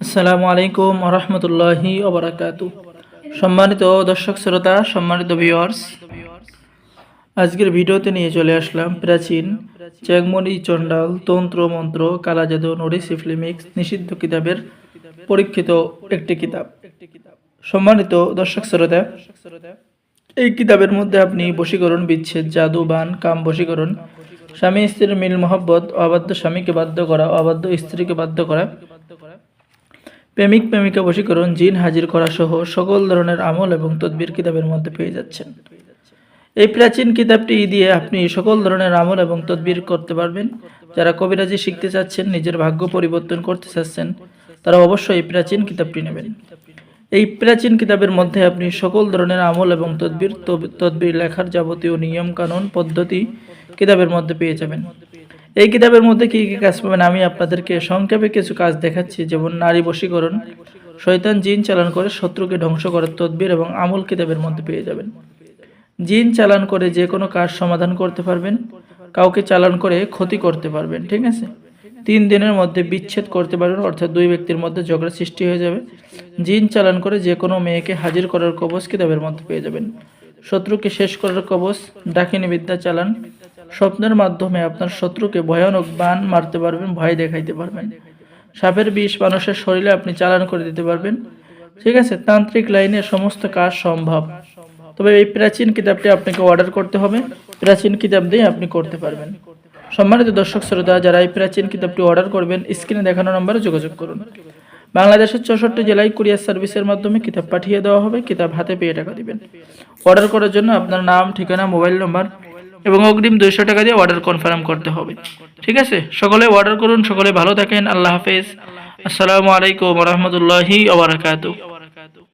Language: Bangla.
আসসালামু আলাইকুম ওয়া রাহমাতুল্লাহি ওয়া বারাকাতুহু। সম্মানিত দর্শক শ্রোতা, সম্মানিত ভিউয়ার্স, আজকের ভিডিওতে নিয়ে চলে আসলাম প্রাচীন চ্যাংমণি চণ্ডাল তন্ত্র মন্ত্র কালা জাদু নুরি সিফলিমিক্স নিষিদ্ধ কিতাবের পরীক্ষিত একটি কিতাব। সম্মানিত দর্শক শ্রোতা, এই কিতাবের মধ্যে আপনি বশীকরণ, বিচ্ছেদ, জাদু, বান, কাম বশীকরণ, স্বামী স্ত্রীর মিল মহব্বত, অবাধ্য স্বামীকে বাধ্য করা, অবাধ্য স্ত্রীকে বাধ্য করা, প্রেমিক প্রেমিকা বশীকরণ, জিন হাজির করা সহ সকল ধরনের আমল এবং তদবির কিতাবের মধ্যে পেয়ে যাচ্ছেন। এই প্রাচীন কিতাবটি দিয়ে আপনি সকল ধরনের আমল এবং তদবির করতে পারবেন। যারা কবিরাজি শিখতে চাচ্ছেন, নিজের ভাগ্য পরিবর্তন করতে চাচ্ছেন, তারা অবশ্যই এই প্রাচীন কিতাবটি নেবেন। এই প্রাচীন কিতাবের মধ্যে আপনি সকল ধরনের আমল এবং তদবির লেখার যাবতীয় নিয়ম কানুন পদ্ধতি কিতাবের মধ্যে পেয়ে যাবেন। এই কিতাবের মধ্যে কি কি কাজ পাবেন আমি আপনাদেরকে সংক্ষেপে কিছু কাজ দেখাচ্ছি। যেমন নারী বশীকরণ, শয়তান জিন চালান করে শত্রুকে ধ্বংস করার তদবির এবং আমল কিতাবের মধ্যে পেয়ে যাবেন। জিন চালান করে যে কোনো কাজ সমাধান করতে পারবেন, কাউকে চালান করে ক্ষতি করতে পারবেন, ঠিক আছে। 3 দিনের মধ্যে বিচ্ছেদ করতে পারবেন, অর্থাৎ 2 ব্যক্তির মধ্যে ঝগড়া সৃষ্টি হয়ে যাবে। জিন চালান করে যে কোনো মেয়েকে হাজির করার কবচ কিতাবের মধ্যে পেয়ে যাবেন। শত্রুকে শেষ করার কবচ, ডাকিনী বিদ্যা চালান, স্বপ্নের মাধ্যমে আপনার শত্রুকে ভয়ানক বান মারতে পারবেন, ভয় দেখাইতে পারবেন। সাপের বিষ মানুষের শরীরে আপনি চালান করে দিতে পারবেন, ঠিক আছে। তান্ত্রিক লাইনে সমস্ত কাজ সম্ভব। তবে এই প্রাচীন কিতাবটি আপনাকে অর্ডার করতে হবে, প্রাচীন কিতাব দিয়ে আপনি করতে পারবেন। সম্মানিত দর্শক শ্রোতা, যারা এই প্রাচীন কিতাবটি অর্ডার করবেন, স্ক্রিনে দেখানো নম্বরে যোগাযোগ করুন। বাংলাদেশের 64 জেলায় কুরিয়ার সার্ভিসের মাধ্যমে কিতাব পাঠিয়ে দেওয়া হবে। কিতাব হাতে পেয়ে টাকা দিবেন। অর্ডার করার জন্য আপনার নাম, ঠিকানা, মোবাইল নম্বর এবং অগ্রিম 200 টাকা দিয়ে অর্ডার কনফার্ম করতে হবে, ঠিক আছে। সকলে অর্ডার করুন, সকলে ভালো থাকেন। আল্লাহ হাফেজ। আসসালামু আলাইকুম ওয়া রাহমাতুল্লাহি ওয়া বারাকাতুহু।